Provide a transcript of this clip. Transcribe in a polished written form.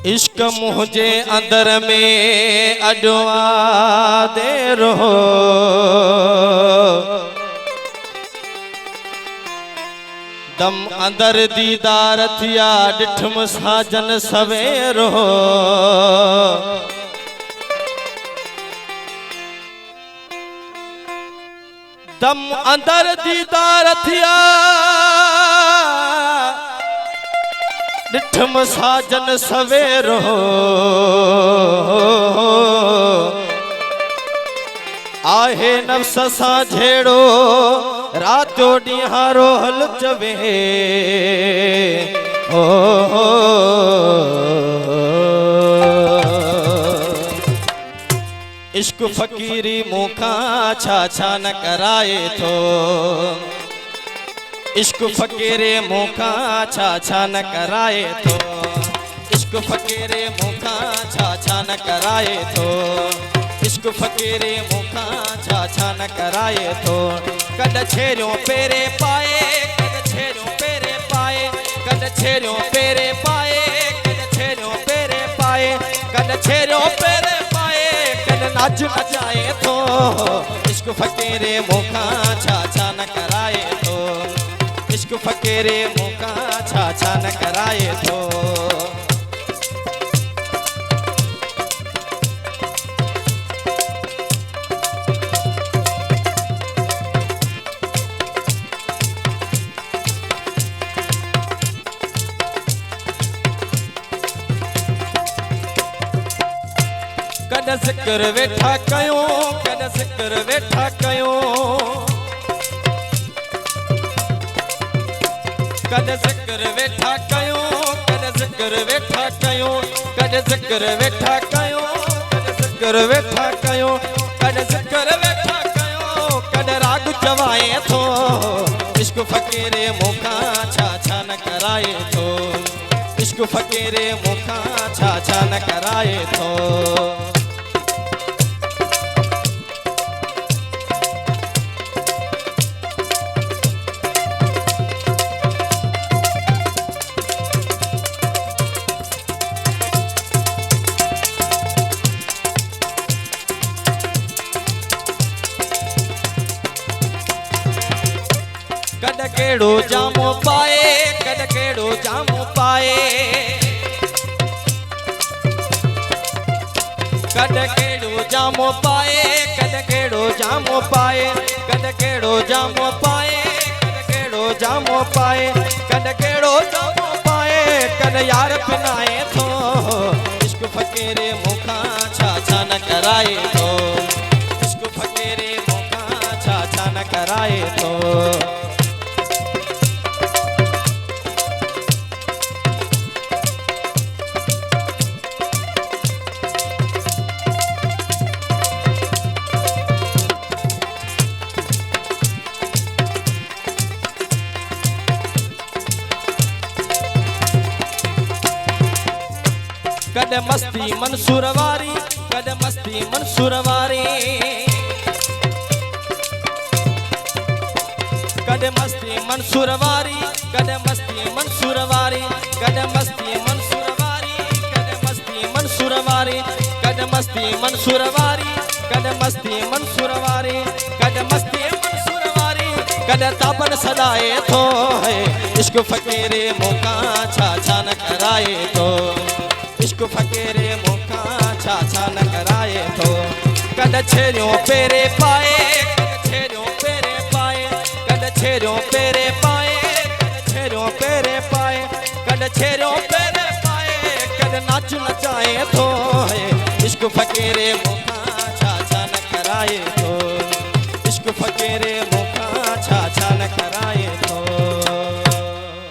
इश्क मुझे अंदर में अडवा दे रहो, दम अंदर दीदार थिया डिठम साजन सवेरो। दम अंदर दीदार थिया डिठम साजन सवेरो। आहे नफ्स सा झेड़ो रातो ॾींहारो हल चवे। इश्क फकीरी मूंखा छा छा न कराए थो। इश्क फकीरे मूंखा छा छा न कराए थो। इश्क फकीरे मूंखा छा छा न कराए थो। इश्क फकीरे मूंखा छा छा न कराए थो। कद छेरियो पेरे पाए, कद छेरियो पेरे पाए, कद छेरियो पेरे पाए, कद छेरियो पेरे पाए, कद छेरियो पेरे पाए, कद नाच नचाए थो। इश्क फकीरे मूंखा छा छा न कराए थो। इश्क फकीरे मूंखा छा छा न कराए थो। कद ज़िक्र वेठा कयूं, कद ज़िक्र वेठा कयूं, कद ज़िक्र वेठा कयूं, कद ज़िक्र वेठा कयूं, कद ज़िक्र वेठा कयूं, कद ज़िक्र वेठा कयूं, कद ज़िक्र वेठा कयूं, कद राग चवाए थो। इश्क फकीरे मूंखा छा छा न कराए थो। इश्क फकीरे मूंखा छा छा न कराए थो। कद केड़ो जामो पाए, कद केड़ो जामो पाए, कद केड़ो जामो पाए, कद केड़ो जामो पाए, कद केड़ो जामो पाए, कद केड़ो जामो पाए, कद केड़ो जामो पाए, कद यार पिनाए थो। इश्क फकीरे मूंखा छा छा न कराए थो। इश्क फकीरे मूंखा छा छा न कराए थो। कद मस्ती मंसूर वारी, कद मस्ती मंसूर वारी, कद मस्ती मंसूर वारी, कद मस्ती मंसूर वारी, कद मस्ती मंसूर वारी, कद मस्ती मंसूर वारी, कद मस्ती मंसूर वारी, कद मस्ती मंसूर वारी, कद मस्ती मंसूर वारी, कद ताबन सदाए थो। इश्क फकीरे मूंखा छा छा न कराए थो। इश्क फकीरे मूंखा छा छा न कराए थो। कद छेरियो पेरे पाए, कद छेरियो पेरे पाए, कद छेरियो पेरे पाए, कद छेरियो पेरे पाए, कद छेरियो पेरे पाए, कद नाच नचाए थो। इश्क फकीरे मूंखा छा छा न कराए थो। इश्क फकीरे मूंखा छा छा न कराए थो।